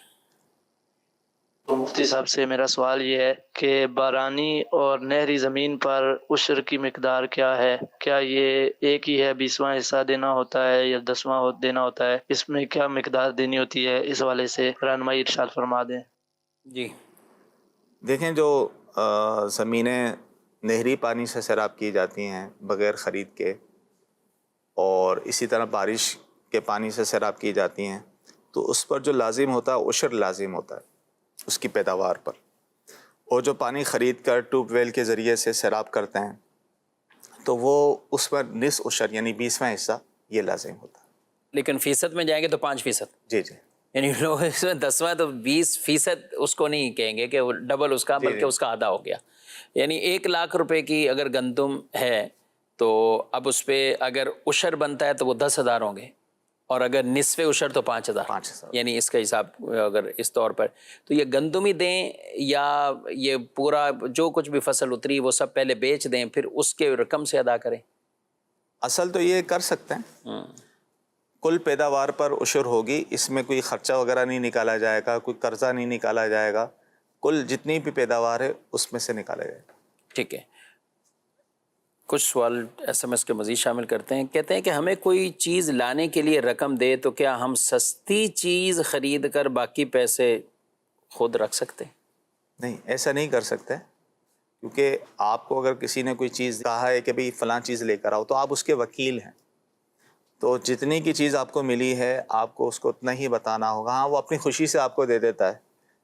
تو مفتی صاحب سے میرا سوال یہ ہے کہ بارانی اور نہری زمین پر عشر کی مقدار کیا ہے؟ کیا یہ ایک ہی ہے 20واں حصہ دینا ہوتا ہے یا 10واں دینا ہوتا ہے؟ اس میں کیا مقدار دینی ہوتی ہے؟ اس والے سے رہنمائی ارشاد فرما دیں. جی دیکھیں، جو زمینیں نہری پانی سے سیراب کی جاتی ہیں بغیر خرید کے، اور اسی طرح بارش کے پانی سے سیراب کی جاتی ہیں، تو اس پر جو لازم ہوتا ہے عشر لازم ہوتا ہے اس کی پیداوار پر. اور جو پانی خرید کر ٹیوب ویل کے ذریعے سے سیراب کرتے ہیں تو وہ اس پر نصف عشر یعنی 20واں حصہ یہ لازم ہوتا ہے. لیکن فیصد میں جائیں گے تو 5%. جی جی. یعنی لوگ اس میں 10واں تو 20% اس کو نہیں کہیں گے کہ وہ ڈبل اس کا، بلکہ اس کا آدھا ہو گیا. یعنی 1,00,000 روپے کی اگر گندم ہے تو اب اس پہ اگر عشر بنتا ہے تو وہ 10,000 ہوں گے، اور اگر نصف عشر تو 5,000. یعنی اس کا حساب اگر اس طور پر، تو یہ گندم ہی دیں یا یہ پورا جو کچھ بھی فصل اتری وہ سب پہلے بیچ دیں پھر اس کے رقم سے ادا کریں؟ اصل تو یہ کر سکتے ہیں، کل پیداوار پر عشر ہوگی، اس میں کوئی خرچہ وغیرہ نہیں نکالا جائے گا، کوئی قرضہ نہیں نکالا جائے گا، کل جتنی بھی پیداوار ہے اس میں سے نکالا جائے گا. ٹھیک ہے، کچھ سوال ایس ایم ایس کے مزید شامل کرتے ہیں. کہتے ہیں کہ ہمیں کوئی چیز لانے کے لیے رقم دے تو کیا ہم سستی چیز خرید کر باقی پیسے خود رکھ سکتے ہیں؟ نہیں، ایسا نہیں کر سکتے، کیونکہ آپ کو اگر کسی نے کوئی چیز کہا ہے کہ بھئی فلاں چیز لے کر آؤ تو آپ اس کے وکیل ہیں، تو جتنی کی چیز آپ کو ملی ہے آپ کو اس کو اتنا ہی بتانا ہوگا. ہاں، وہ اپنی خوشی سے آپ کو دے دیتا ہے،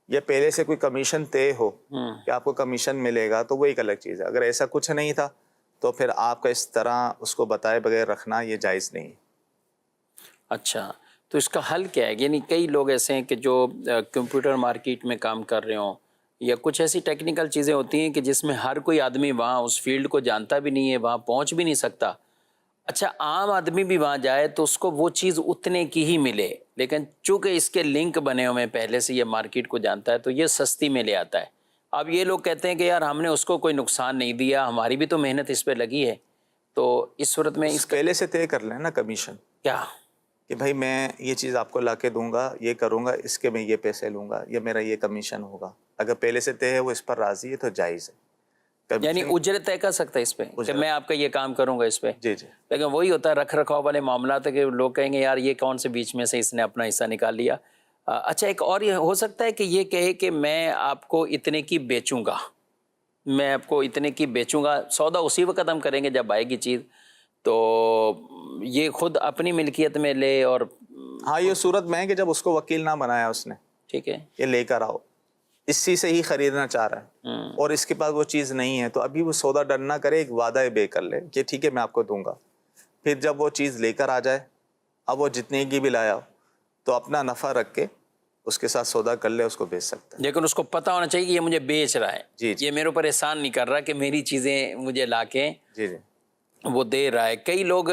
یا پہلے سے کوئی کمیشن طے ہو کہ آپ کو کمیشن ملے گا تو وہ ایک الگ چیز ہے. اگر ایسا کچھ نہیں تھا تو پھر آپ کا اس طرح اس کو بتائے بغیر رکھنا یہ جائز نہیں. اچھا، تو اس کا حل کیا ہے؟ یعنی کئی لوگ ایسے ہیں کہ جو کمپیوٹر مارکیٹ میں کام کر رہے ہوں، یا کچھ ایسی ٹیکنیکل چیزیں ہوتی ہیں کہ جس میں ہر کوئی آدمی وہاں اس فیلڈ کو جانتا بھی نہیں ہے، وہاں پہنچ بھی نہیں سکتا. اچھا، عام آدمی بھی وہاں جائے تو اس کو وہ چیز اتنے کی ہی ملے، لیکن چونکہ اس کے لنک بنے ہوئے ہیں پہلے سے، یہ مارکیٹ کو جانتا ہے تو یہ سستی میں لے آتا ہے. اب یہ لوگ کہتے ہیں کہ یار ہم نے اس کو کوئی نقصان نہیں دیا، ہماری بھی تو محنت اس پہ لگی ہے، تو اس صورت میں اس کا پہلے سے طے کر لیں نا کمیشن، کیا؟ کہ بھائی میں یہ چیز آپ کو لا کے دوں گا، یہ کروں گا، اس کے میں یہ پیسے لوں گا، یہ میرا یہ کمیشن ہوگا. اگر پہلے سے طے ہے، وہ اس پر راضی ہے تو جائز ہے. یعنی اجرت طے کر سکتا ہے اس پہ کہ اجرت. میں آپ کا یہ کام کروں گا اس پہ. جی جی. لیکن وہی ہوتا ہے رکھ رکھاؤ والے معاملات ہے کہ لوگ کہیں گے یار یہ کون سے بیچ میں سے اس نے اپنا حصہ نکال لیا. اچھا، ایک اور یہ ہو سکتا ہے کہ یہ کہے کہ میں آپ کو اتنے کی بیچوں گا، میں آپ کو اتنے کی بیچوں گا. سودا اسی وقت ہم کریں گے جب آئے گی چیز، تو یہ خود اپنی ملکیت میں لے. اور ہاں، یہ صورت میں ہے کہ جب اس کو وکیل نہ بنایا اس نے، ٹھیک ہے، یہ لے کر آؤ، اسی سے ہی خریدنا چاہ رہا ہے اور اس کے پاس وہ چیز نہیں ہے، تو ابھی وہ سودا ڈن نہ کرے، ایک وعدہ بے کر لے کہ ٹھیک ہے میں آپ کو دوں گا. پھر جب وہ چیز لے کر آ جائے، اب وہ جتنے کی بھی لایا تو اپنا نفع رکھ کے اس کے ساتھ سودا کر لے، اس کو بیچ سکتا ہے. لیکن اس کو پتہ ہونا چاہیے کہ یہ مجھے بیچ رہا ہے. جی جی. یہ میرے اوپر احسان نہیں کر رہا کہ میری چیزیں مجھے لا کے جی جی. وہ دے رہا ہے. کئی لوگ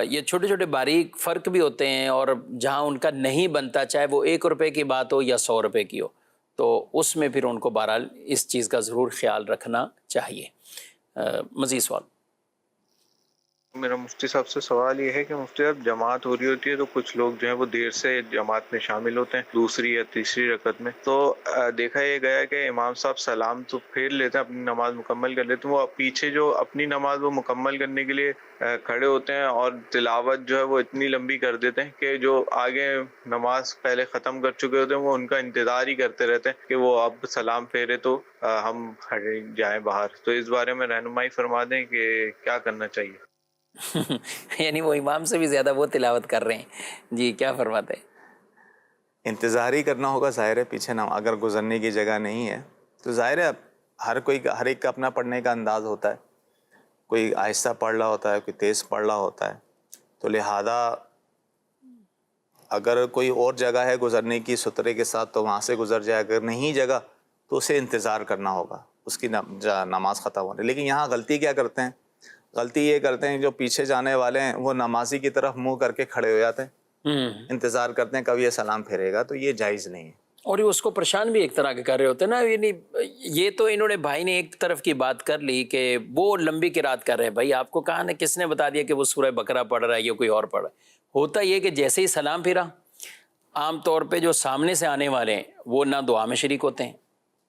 یہ چھوٹے چھوٹے باریک فرق بھی ہوتے ہیں، اور جہاں ان کا نہیں بنتا، چاہے وہ 1 روپے کی بات ہو یا 100 روپے کی ہو، تو اس میں پھر ان کو بہرحال اس چیز کا ضرور خیال رکھنا چاہیے. مزید سوال. میرا مفتی صاحب سے سوال یہ ہے کہ مفتی صاحب جماعت ہو رہی ہوتی ہے تو کچھ لوگ جو ہیں وہ دیر سے جماعت میں شامل ہوتے ہیں، دوسری یا تیسری رکعت میں، تو دیکھا یہ گیا کہ امام صاحب سلام تو پھیر لیتے ہیں، اپنی نماز مکمل کر لیتے ہیں، وہ پیچھے جو اپنی نماز وہ مکمل کرنے کے لیے کھڑے ہوتے ہیں اور تلاوت جو ہے وہ اتنی لمبی کر دیتے ہیں کہ جو آگے نماز پہلے ختم کر چکے ہوتے ہیں وہ ان کا انتظار ہی کرتے رہتے ہیں کہ وہ اب سلام پھیرے تو ہم کھڑے جائیں باہر. تو اس بارے میں رہنمائی فرما دیں کہ کیا کرنا چاہیے. یعنی وہ امام سے بھی زیادہ وہ تلاوت کر رہے ہیں. جی کیا فرماتے ہیں؟ انتظار ہی کرنا ہوگا، ظاہر ہے. پیچھے نہ اگر گزرنے کی جگہ نہیں ہے تو ظاہر ہے ہر ایک کا اپنا پڑھنے کا انداز ہوتا ہے. کوئی آہستہ پڑھ رہا ہوتا ہے، کوئی تیز پڑھ رہا ہوتا ہے، تو لہذا اگر کوئی اور جگہ ہے گزرنے کی سترے کے ساتھ تو وہاں سے گزر جائے، اگر نہیں جگہ تو اسے انتظار کرنا ہوگا اس کی نماز ختم ہونے. لیکن یہاں غلطی کیا کرتے ہیں؟ غلطی یہ کرتے ہیں جو پیچھے جانے والے ہیں وہ نمازی کی طرف منہ کر کے کھڑے ہو جاتے ہیں، انتظار کرتے ہیں کب یہ سلام پھیرے گا. تو یہ جائز نہیں ہے. اور یہ اس کو پریشان بھی ایک طرح کے کر رہے ہوتے ہیں نا. یعنی یہ تو انہوں نے بھائی نے ایک طرف کی بات کر لی کہ وہ لمبی قرات کر رہے ہیں. بھائی آپ کو کہاں نے کس نے بتا دیا کہ وہ سورہ بقرہ پڑھ رہا ہے یا کوئی اور پڑھ رہا ہے؟ ہوتا یہ کہ جیسے ہی سلام پھیرا، عام طور پہ جو سامنے سے آنے والے ہیں وہ نہ دعا میں شریک ہوتے ہیں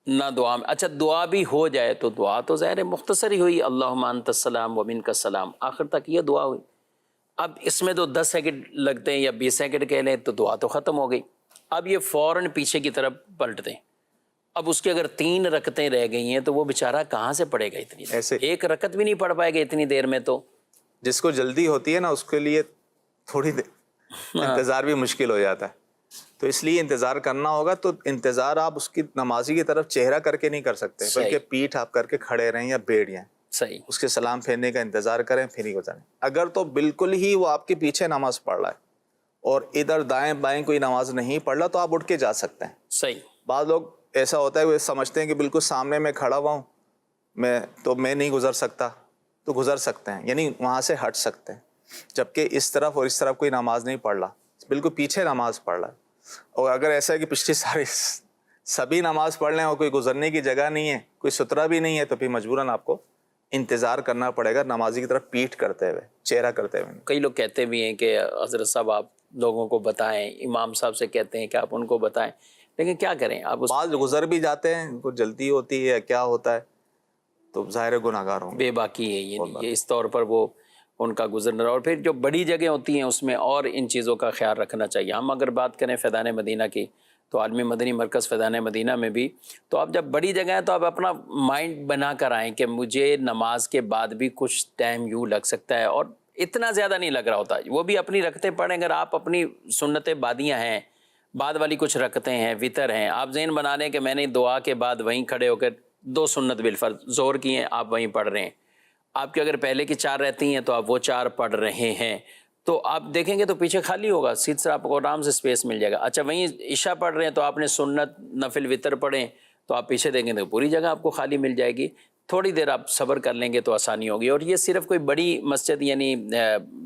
نہ دعا میں. اچھا دعا بھی ہو جائے تو دعا تو ظاہر مختصر ہی ہوئی، اللہم انت السلام و منک السلام، آخر تک یہ دعا ہوئی. اب اس میں تو 10 سیکنڈ لگتے ہیں یا 20 سیکنڈ کہہ لیں تو دعا تو ختم ہو گئی. اب یہ فوراً پیچھے کی طرف پلٹتے ہیں. اب اس کے اگر 3 رکعتیں رہ گئی ہیں تو وہ بیچارہ کہاں سے پڑھے گا اتنی دیر؟ ایسے ایک رکعت بھی نہیں پڑھ پائے گا اتنی دیر میں. تو جس کو جلدی ہوتی ہے نا اس کے لیے تھوڑی دیر انتظار بھی مشکل ہو جاتا ہے. تو اس لیے انتظار کرنا ہوگا. تو انتظار آپ اس کی نمازی کی طرف چہرہ کر کے نہیں کر سکتے، بلکہ پیٹھ آپ کر کے کھڑے رہیں یا بیٹھ جائیں، صحیح اس کے سلام پھیرنے کا انتظار کریں پھر ہی گزاریں. اگر تو بالکل ہی وہ آپ کے پیچھے نماز پڑھ رہا ہے اور ادھر دائیں بائیں کوئی نماز نہیں پڑھ رہا تو آپ اٹھ کے جا سکتے ہیں. صحیح. بعض لوگ ایسا ہوتا ہے وہ سمجھتے ہیں کہ بالکل سامنے میں کھڑا ہوا ہوں میں نہیں گزر سکتا، تو گزر سکتے ہیں، یعنی وہاں سے ہٹ سکتے ہیں. جبکہ اس طرف اور اس طرف کوئی نماز نہیں پڑھ رہا، بالکل پیچھے نماز پڑھ رہا ہے. اور اگر ایسا ہے کہ پچھلی ساری سبھی نماز پڑھ لیں اور کوئی گزرنے کی جگہ نہیں ہے، کوئی سترہ بھی نہیں ہے، تو پھر مجبوراً آپ کو انتظار کرنا پڑے گا نمازی کی طرف پیٹھ کرتے ہوئے، چہرہ کرتے ہوئے. کئی لوگ کہتے بھی ہیں کہ حضرت صاحب آپ لوگوں کو بتائیں، امام صاحب سے کہتے ہیں کہ آپ ان کو بتائیں، لیکن کیا کریں آپ بعض گزر بھی جاتے ہیں، ان کو جلدی ہوتی ہے کیا ہوتا ہے، تو ظاہر گناہگار ہوں گے. بے باکی ہے یہ اس طور پر وہ ان کا گزرنا. اور پھر جو بڑی جگہ ہوتی ہیں اس میں اور ان چیزوں کا خیال رکھنا چاہیے. ہم اگر بات کریں فیضان مدینہ کی تو عالمی مدنی مرکز فیضان مدینہ میں بھی تو آپ جب بڑی جگہ ہیں تو آپ اپنا مائنڈ بنا کر آئیں کہ مجھے نماز کے بعد بھی کچھ ٹائم یوں لگ سکتا ہے، اور اتنا زیادہ نہیں لگ رہا ہوتا. وہ بھی اپنی رکھتے پڑھیں. اگر آپ اپنی سنت بادیاں ہیں، بعد والی کچھ رکھتے ہیں، وطر ہیں، آپ ذہن بنا لیں کہ میں نے دعا کے بعد وہیں کھڑے ہو کر 2 سنت بالفرض ظہر کی ہیں، آپ وہیں پڑھ رہے ہیں. آپ کے اگر پہلے کی 4 رہتی ہیں تو آپ وہ 4 پڑھ رہے ہیں، تو آپ دیکھیں گے تو پیچھے خالی ہوگا، سیدھ سے آپ کو آرام سے اسپیس مل جائے گا. اچھا وہیں عشاء پڑھ رہے ہیں تو آپ نے سنت نفل وطر پڑھیں تو آپ پیچھے دیکھیں تو پوری جگہ آپ کو خالی مل جائے گی. تھوڑی دیر آپ صبر کر لیں گے تو آسانی ہوگی. اور یہ صرف کوئی بڑی مسجد یعنی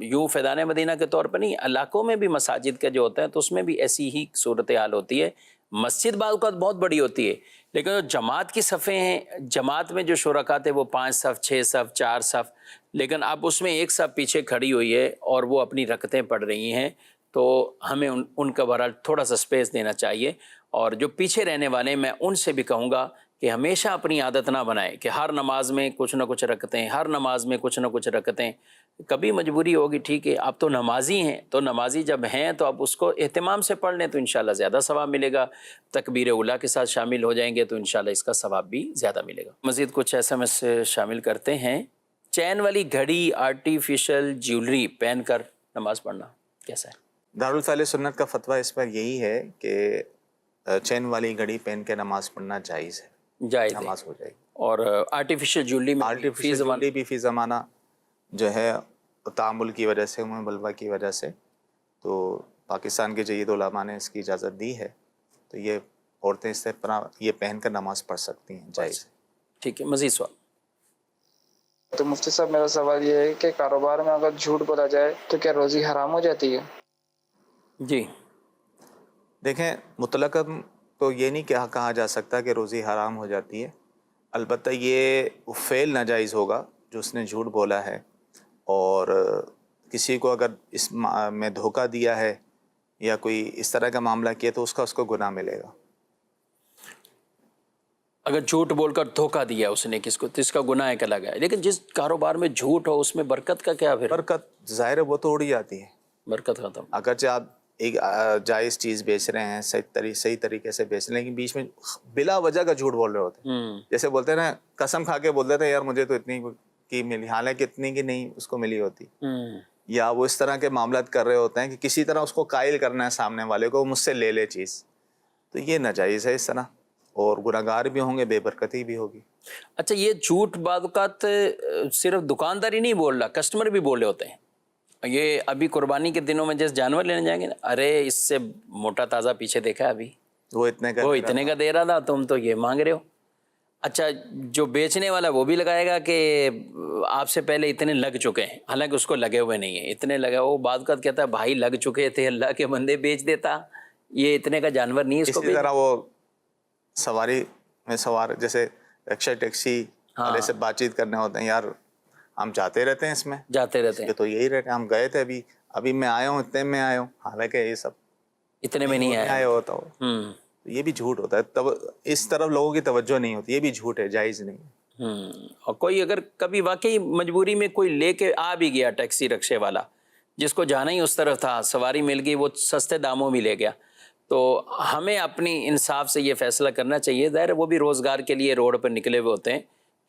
یوں فیضان مدینہ کے طور پر نہیں، علاقوں میں بھی مساجد کا جو ہوتا ہے تو اس میں بھی ایسی ہی صورتحال ہوتی ہے. مسجد بعض اوقات بہت بڑی ہوتی ہے لیکن جو جماعت کی صفیں ہیں، جماعت میں جو شرکات ہے وہ 5 صف 6 صف 4 صف، لیکن اب اس میں ایک صف پیچھے کھڑی ہوئی ہے اور وہ اپنی رکعتیں پڑھ رہی ہیں، تو ہمیں ان کا بہرحال تھوڑا سا سپیس دینا چاہیے. اور جو پیچھے رہنے والے میں ان سے بھی کہوں گا کہ ہمیشہ اپنی عادت نہ بنائیں کہ ہر نماز میں کچھ نہ کچھ رکعتیں، ہر نماز میں کچھ نہ کچھ رکعتیں. کبھی مجبوری ہوگی ٹھیک ہے، آپ تو نمازی ہیں، تو نمازی جب ہیں تو آپ اس کو اہتمام سے پڑھ لیں تو انشاءاللہ زیادہ ثواب ملے گا. تکبیر اولیٰ کے ساتھ شامل ہو جائیں گے تو انشاءاللہ اس کا ثواب بھی زیادہ ملے گا. مزید کچھ SMS شامل کرتے ہیں. چین والی گھڑی، آرٹیفیشل جیولری پہن کر نماز پڑھنا کیسا ہے؟ دارالفعل سنت کا فتویٰ اس پر یہی ہے کہ چین والی گھڑی پہن کے نماز پڑھنا جائز ہے، جائز نماز ہو جائے گی. اور آرٹیفیشل جیولری میں آرٹیفیشل جیولری بھی فی زمانہ جو ہے تعامل کی وجہ سے، بلوا کی وجہ سے، تو پاکستان کے جید علماء نے اس کی اجازت دی ہے، تو یہ عورتیں اس طرح یہ پہن کر نماز پڑھ سکتی ہیں، جائز ہے. ٹھیک ہے. مزید سوال. تو مفتی صاحب میرا سوال یہ ہے کہ کاروبار میں اگر جھوٹ بولا جائے تو کیا روزی حرام ہو جاتی ہے؟ جی دیکھیں، مطلقاً تو یہ نہیں کہا جا سکتا کہ روزی حرام ہو جاتی ہے، البتہ یہ فعل ناجائز ہوگا جو اس نے جھوٹ بولا ہے. اور کسی کو اگر اس میں دھوکہ دیا ہے یا کوئی اس طرح کا معاملہ کیا تو اس کو گناہ ملے گا. اگر جھوٹ بول کر دھوکہ دیا اس نے کس کو تو اس کا گناہ ایک الگ ہے. لیکن جس کاروبار میں جھوٹ ہو اس میں برکت کا کیا؟ پھر برکت ظاہر ہے وہ تو اڑ جاتی ہے، برکت ختم. اگرچہ آپ ایک جائز چیز بیچ رہے ہیں، صحیح طریقے سے بیچ رہے ہیں، لیکن بیچ میں بلا وجہ کا جھوٹ بول رہے ہوتے ہیں. جیسے بولتے ہیں نا، قسم کھا کے بول دیتے ہیں یار مجھے تو اتنی کی ملی، حالانکہ اتنی کی نہیں اس کو ملی ہوتی. یا وہ اس طرح کے معاملات کر رہے ہوتے ہیں کہ کسی طرح اس کو قائل کرنا ہے سامنے والے کو، مجھ سے لے لے چیز، تو یہ ناجائز ہے اس طرح، اور گناہگار بھی ہوں گے، بے برکتی بھی ہوگی. اچھا، یہ جھوٹ بعض اوقات صرف دکاندار ہی نہیں بول رہا، کسٹمر بھی بول رہے ہوتے ہیں. یہ ابھی قربانی کے دنوں میں جیسے جانور لینے جائیں گے نا، ارے اس سے موٹا تازہ پیچھے دیکھا ابھی وہ اتنے کا دے رہا تھا، تم تو یہ مانگ رہے ہو. اچھا، جو بیچنے والا وہ بھی لگائے گا کہ آپ سے پہلے اتنے لگ چکے ہیں، حالانکہ اس کو لگے ہوئے نہیں ہیں، اتنے لگے. وہ بعض اوقات کہتا ہے بھائی لگ چکے تھے، اللہ کے بندے بیچ دیتا، یہ اتنے کا جانور نہیں. اس کو اسی طرح وہ سواری میں سوار جیسے رکشہ ٹیکسی والے سے بات چیت کرنے ہوتے ہیں، یار ہم جاتے رہتے ہیں، اس میں جاتے رہتے ہیں، تو یہی رہتے ہیں، ہم گئے تھے ابھی میں آیا ہوں، اتنے میں آیا ہوں، حالانکہ یہ سب اتنے میں نہیں آیا ہوتا ہو. یہ بھی جھوٹ ہوتا ہے، اس طرف لوگوں کی توجہ نہیں ہوتی، یہ بھی جھوٹ ہے، جائز نہیں. اور کوئی اگر کبھی واقعی مجبوری میں کوئی لے کے آ بھی گیا، ٹیکسی رکشے والا جس کو جانا ہی اس طرف تھا، سواری مل گئی، وہ سستے داموں میں لے گیا، تو ہمیں اپنی انصاف سے یہ فیصلہ کرنا چاہیے. ظاہر ہے وہ بھی روزگار کے لیے روڈ پر نکلے ہوئے ہوتے ہیں.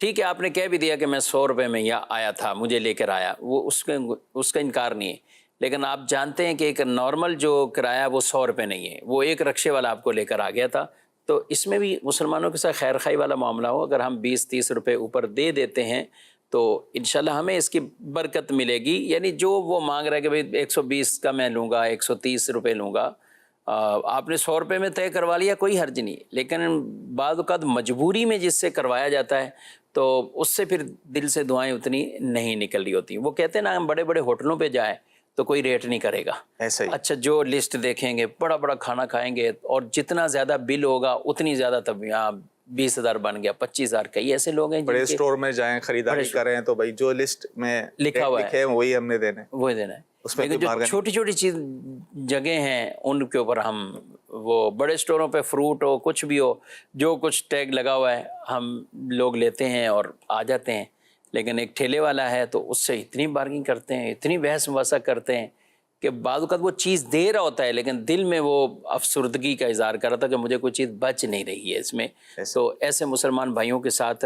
ٹھیک ہے، آپ نے کہہ بھی دیا کہ میں 100 روپے میں یا آیا تھا، مجھے لے کر آیا، وہ اس کا انکار نہیں ہے. لیکن آپ جانتے ہیں کہ ایک نارمل جو کرایہ وہ 100 روپے نہیں ہے، وہ ایک رکشے والا آپ کو لے کر آ گیا تھا. تو اس میں بھی مسلمانوں کے ساتھ خیر خواہی والا معاملہ ہو، اگر ہم 20-30 روپے اوپر دے دیتے ہیں تو انشاءاللہ ہمیں اس کی برکت ملے گی. یعنی جو وہ مانگ رہا ہے کہ بھئی 120 کا میں لوں گا، 130 روپے لوں گا، آپ نے 100 روپے میں طے کروا لیا، کوئی حرج نہیں. لیکن بعض اوقات مجبوری میں جس سے کروایا جاتا ہے تو اس سے پھر دل سے دعائیں اتنی نہیں نکل رہی ہوتی. وہ کہتے ہیں نا، ہم بڑے بڑے ہوٹلوں پہ جائیں تو کوئی ریٹ نہیں کرے گا، ایسا ہی. اچھا جو لسٹ دیکھیں گے، بڑا بڑا کھانا کھائیں گے، اور جتنا زیادہ بل ہوگا اتنی زیادہ، تب یہاں 20,000 بن گیا، 25,000. کئی ایسے لوگ ہیں بڑے اسٹور میں جائیں خریداری کریں تو بھائی جو لسٹ میں لکھا ہوا ہے وہی ہم نے دینا ہے، وہی دینا ہے. اس میں لیکن جو چھوٹی چھوٹی چیز جگہ ہیں ان کے اوپر ہم وہ بڑے اسٹوروں پہ فروٹ ہو کچھ بھی ہو جو کچھ ٹیگ لگا ہوا ہے ہم لوگ لیتے ہیں اور آ جاتے ہیں، لیکن ایک ٹھیلے والا ہے تو اس سے اتنی بارگنگ کرتے ہیں، اتنی بحث مباحثہ کرتے ہیں کہ بعض اوقات وہ چیز دے رہا ہوتا ہے لیکن دل میں وہ افسردگی کا اظہار کر رہا تھا کہ مجھے کوئی چیز بچ نہیں رہی ہے اس میں. تو ایسے مسلمان بھائیوں کے ساتھ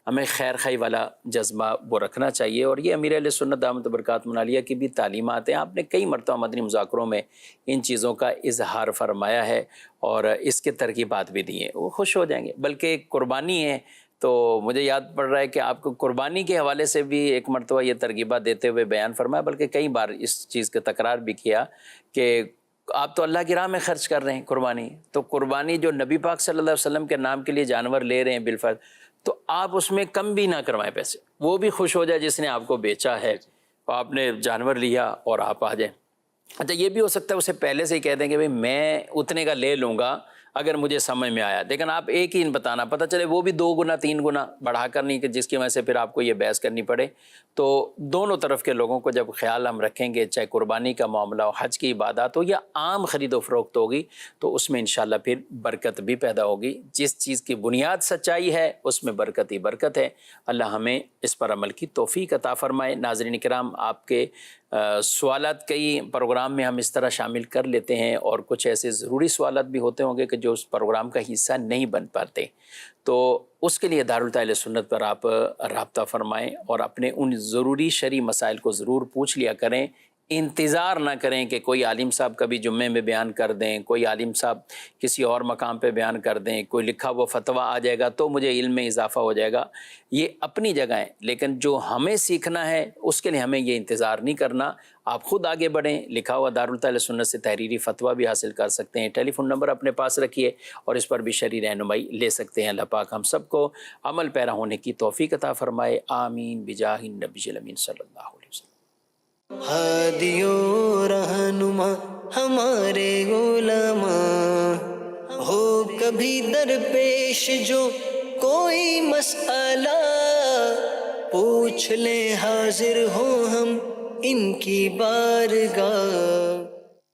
ہمیں خیر خواہی والا جذبہ وہ رکھنا چاہیے. اور یہ امیر اہل سنت دامت برکاتہ عالیہ کی بھی تعلیمات ہیں. آپ نے کئی مرتبہ مدنی مذاکروں میں ان چیزوں کا اظہار فرمایا ہے اور اس کے ترغیبات بھی دی ہیں. وہ خوش ہو جائیں گے. بلکہ ایک قربانی ہے تو مجھے یاد پڑ رہا ہے کہ آپ کو قربانی کے حوالے سے بھی ایک مرتبہ یہ ترغیبات دیتے ہوئے بیان فرمایا، بلکہ کئی بار اس چیز کا تکرار بھی کیا کہ آپ تو اللہ کی راہ میں خرچ کر رہے ہیں قربانی، تو قربانی جو نبی پاک صلی اللہ علیہ وسلم کے نام کے لیے جانور لے رہے ہیں بالفرض، تو آپ اس میں کم بھی نہ کروائیں پیسے. وہ بھی خوش ہو جائے جس نے آپ کو بیچا ہے، آپ نے جانور لیا اور آپ آ جائیں. اچھا یہ بھی ہو سکتا ہے اسے پہلے سے ہی کہہ دیں کہ بھئی میں اتنے کا لے لوں گا اگر مجھے سمجھ میں آیا، لیکن آپ ایک ہی بتانا، پتہ چلے وہ بھی 2 گنا 3 گنا بڑھا کر نہیں کہ جس کی وجہ سے پھر آپ کو یہ بحث کرنی پڑے. تو دونوں طرف کے لوگوں کو جب خیال ہم رکھیں گے، چاہے قربانی کا معاملہ ہو، حج کی عبادات ہو یا عام خرید و فروخت ہوگی، تو اس میں انشاءاللہ پھر برکت بھی پیدا ہوگی. جس چیز کی بنیاد سچائی ہے اس میں برکت ہی برکت ہے. اللہ ہمیں اس پر عمل کی توفیق عطا فرمائے. ناظرین کرام، آپ کے سوالات کئی پروگرام میں ہم اس طرح شامل کر لیتے ہیں اور کچھ ایسے ضروری سوالات بھی ہوتے ہوں گے کہ جو اس پروگرام کا حصہ نہیں بن پاتے، تو اس کے لیے دارالتعلیم سنت پر آپ رابطہ فرمائیں اور اپنے ان ضروری شرعی مسائل کو ضرور پوچھ لیا کریں. انتظار نہ کریں کہ کوئی عالم صاحب کبھی جمعے میں بیان کر دیں، کوئی عالم صاحب کسی اور مقام پہ بیان کر دیں، کوئی لکھا ہوا فتویٰ آ جائے گا تو مجھے علم میں اضافہ ہو جائے گا. یہ اپنی جگہ ہے، لیکن جو ہمیں سیکھنا ہے اس کے لیے ہمیں یہ انتظار نہیں کرنا. آپ خود آگے بڑھیں. لکھا ہوا دارالتعلیم سنت سے تحریری فتویٰ بھی حاصل کر سکتے ہیں. ٹیلی فون نمبر اپنے پاس رکھیے اور اس پر بھی شرعی رہنمائی لے سکتے ہیں. اللہ پاک ہم سب کو عمل پیرا ہونے کی توفیق عطا فرمائے. آمین بجاہ النبی الامین صلی اللہ علیہ وسلم. ہادی و رہنما ہمارے علماء، ہو کبھی درپیش جو کوئی مسئلہ، پوچھ لیں حاضر ہوں ہم ان کی بارگاہ.